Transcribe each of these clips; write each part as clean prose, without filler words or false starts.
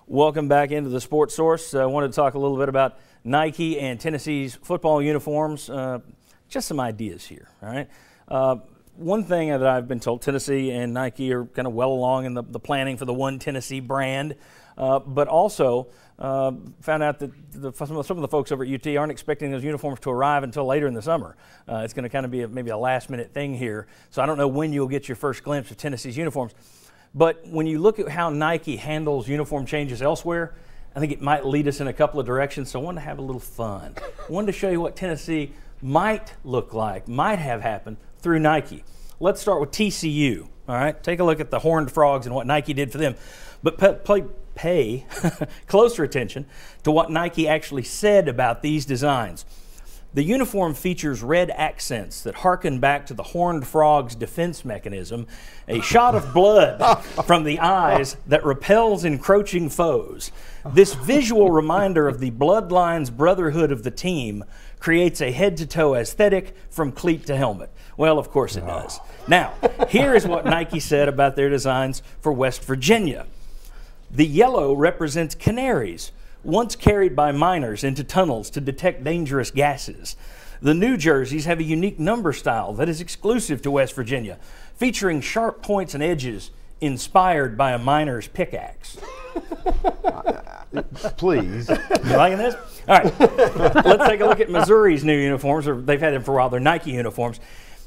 Welcome back into the Sports Source. I wanted to talk a little bit about Nike and Tennessee's football uniforms. Just some ideas here, all right? One thing that I've been told, Tennessee and Nike are kind of well along in the planning for the One Tennessee brand, but also found out that some of the folks over at UT aren't expecting those uniforms to arrive until later in the summer. It's going to kind of be maybe a last-minute thing here, so I don't know when you'll get your first glimpse of Tennessee's uniforms. But when you look at how Nike handles uniform changes elsewhere, I think it might lead us in a couple of directions, so I wanted to have a little fun. I wanted to show you what Tennessee might look like, might have happened through Nike. Let's start with TCU, all right? Take a look at the Horned Frogs and what Nike did for them. But pay closer attention to what Nike actually said about these designs. The uniform features red accents that harken back to the Horned Frog's defense mechanism, a shot of blood from the eyes that repels encroaching foes. This visual reminder of the Bloodlines brotherhood of the team creates a head-to-toe aesthetic from cleat to helmet. Well, of course it does. Now, here is what Nike said about their designs for West Virginia. The yellow represents canaries, once carried by miners into tunnels to detect dangerous gases. The new jerseys have a unique number style that is exclusive to West Virginia, featuring sharp points and edges inspired by a miner's pickaxe. Please. You liking this? All right. Let's take a look at Missouri's new uniforms, or they've had them for a while. They're Nike uniforms.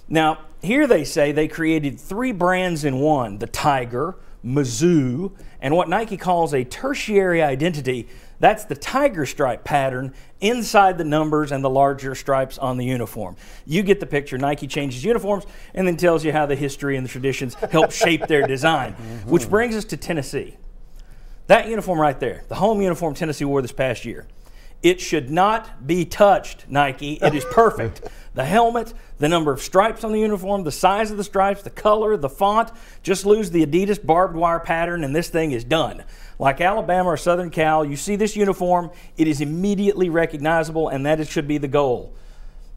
Now, here they say they created 3 brands in one, the Tiger, Mizzou, and what Nike calls a tertiary identity. That's the tiger stripe pattern inside the numbers and the larger stripes on the uniform. You get the picture. Nike changes uniforms and then tells you how the history and the traditions help shape their design. Which brings us to Tennessee. That uniform right there, the home uniform Tennessee wore this past year. It should not be touched, Nike. It is perfect. The helmet, the number of stripes on the uniform, the size of the stripes, the color, the font. Just lose the Adidas barbed wire pattern and this thing is done. Like Alabama or Southern Cal, you see this uniform, it is immediately recognizable, and that should be the goal.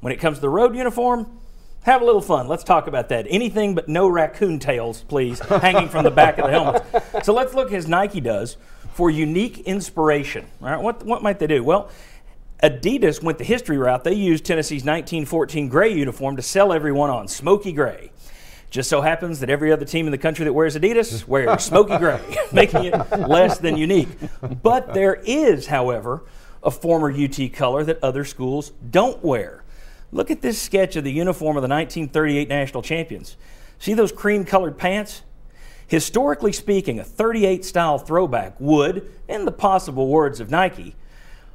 When it comes to the road uniform, have a little fun. Let's talk about that. Anything but no raccoon tails, please, hanging from the back of the helmets. So let's look as Nike does for unique inspiration. All right, what might they do? Well, Adidas went the history route. They used Tennessee's 1914 gray uniform to sell everyone on smoky gray. Just so happens that every other team in the country that wears Adidas wears smoky gray, making it less than unique. But there is, however, a former UT color that other schools don't wear. Look at this sketch of the uniform of the 1938 national champions. See those cream-colored pants? Historically speaking, a 38-style throwback would, in the possible words of Nike,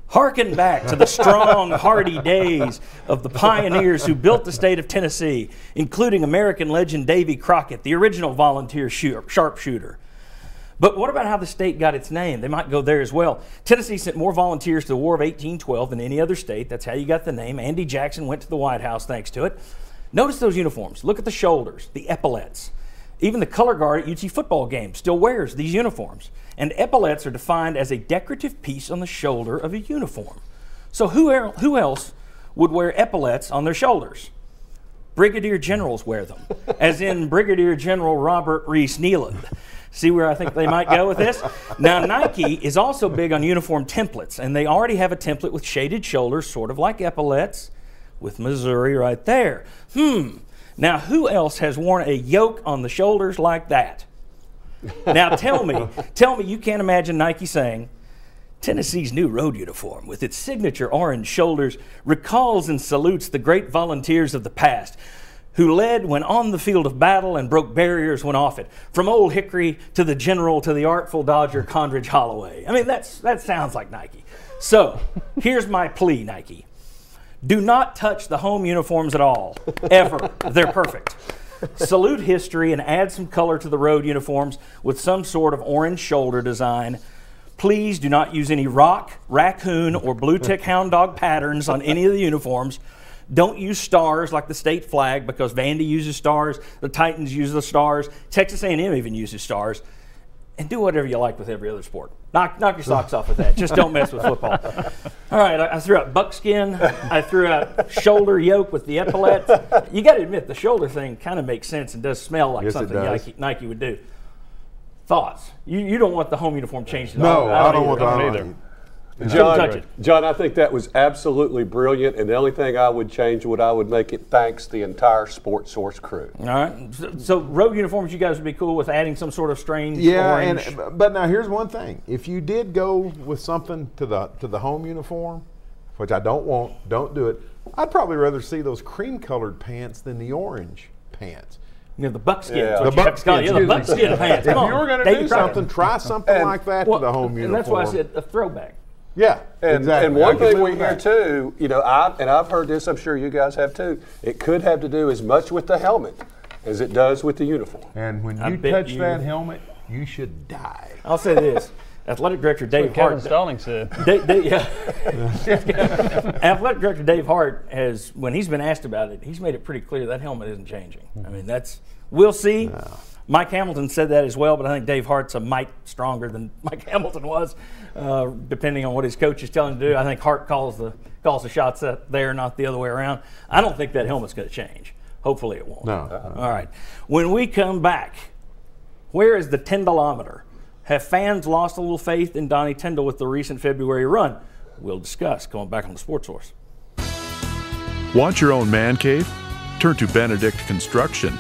harken back to the strong, hardy days of the pioneers who built the state of Tennessee, including American legend Davy Crockett, the original volunteer sharpshooter. But what about how the state got its name? They might go there as well. Tennessee sent more volunteers to the War of 1812 than any other state. That's how you got the name. Andy Jackson went to the White House thanks to it. Notice those uniforms. Look at the shoulders, the epaulettes. Even the color guard at UT football games still wears these uniforms. And epaulettes are defined as a decorative piece on the shoulder of a uniform. So who else would wear epaulettes on their shoulders? Brigadier generals wear them, as in Brigadier General Robert Reese Nealand. See where I think they might go with this? Now, Nike is also big on uniform templates, and they already have a template with shaded shoulders, sort of like epaulettes, with Missouri right there. Now, who else has worn a yoke on the shoulders like that? Now, tell me you can't imagine Nike saying, Tennessee's new road uniform with its signature orange shoulders recalls and salutes the great volunteers of the past who led when on the field of battle and broke barriers when off it, from Old Hickory to the General to the artful dodger Condridge Holloway. I mean, that sounds like Nike. So, here's my plea, Nike. Do not touch the home uniforms at all, ever. They're perfect. Salute history and add some color to the road uniforms with some sort of orange shoulder design. Please do not use any rock, raccoon, or blue tick hound dog patterns on any of the uniforms. Don't use stars like the state flag because Vandy uses stars, the Titans use the stars, Texas A&M even uses stars. And do whatever you like with every other sport. Knock your socks off with that. Just don't mess with football. All right, I threw out buckskin. I threw out shoulder yoke with the epaulettes. You got to admit, the shoulder thing kind of makes sense and does smell like something Nike would do. Thoughts? You don't want the home uniform changed at No, all. I don't want I don't that either. either. John, I think that was absolutely brilliant, and the only thing I would change would I would make it thanks the entire Sports Source crew. All right. So road uniforms, you guys would be cool with adding some sort of strange orange. But now here's one thing: if you did go with something to the home uniform, which I don't want, don't do it. I'd probably rather see those cream-colored pants than the orange pants. The buckskin. Yeah. The buckskin. Yeah, the buckskin pants. If Come on, you were going to David do Crockett. something, try something like that to the home and uniform. that's why I said a throwback. Yeah, And, exactly. and one I could thing live we with hear that. too, I've heard this, I'm sure you guys have too, it could have to do as much with the helmet as it does with the uniform. And when I you bet touch you- that helmet, you should die. I'll say this. Athletic Director Dave Kevin Hart. Stalling said. Athletic Director Dave Hart has, when he's been asked about it, he's made it pretty clear that helmet isn't changing. I mean, we'll see. No. Mike Hamilton said that as well, but I think Dave Hart's a mite stronger than Mike Hamilton was, depending on what his coach is telling him to do. I think Hart calls the shots up there, not the other way around. I don't think that helmet's going to change. Hopefully it won't. No. All right. When we come back, where is the Tyndallometer? Have fans lost a little faith in Donnie Tyndall with the recent February run? We'll discuss. Coming back on the Sports Source. Want your own man cave? Turn to Benedict Construction.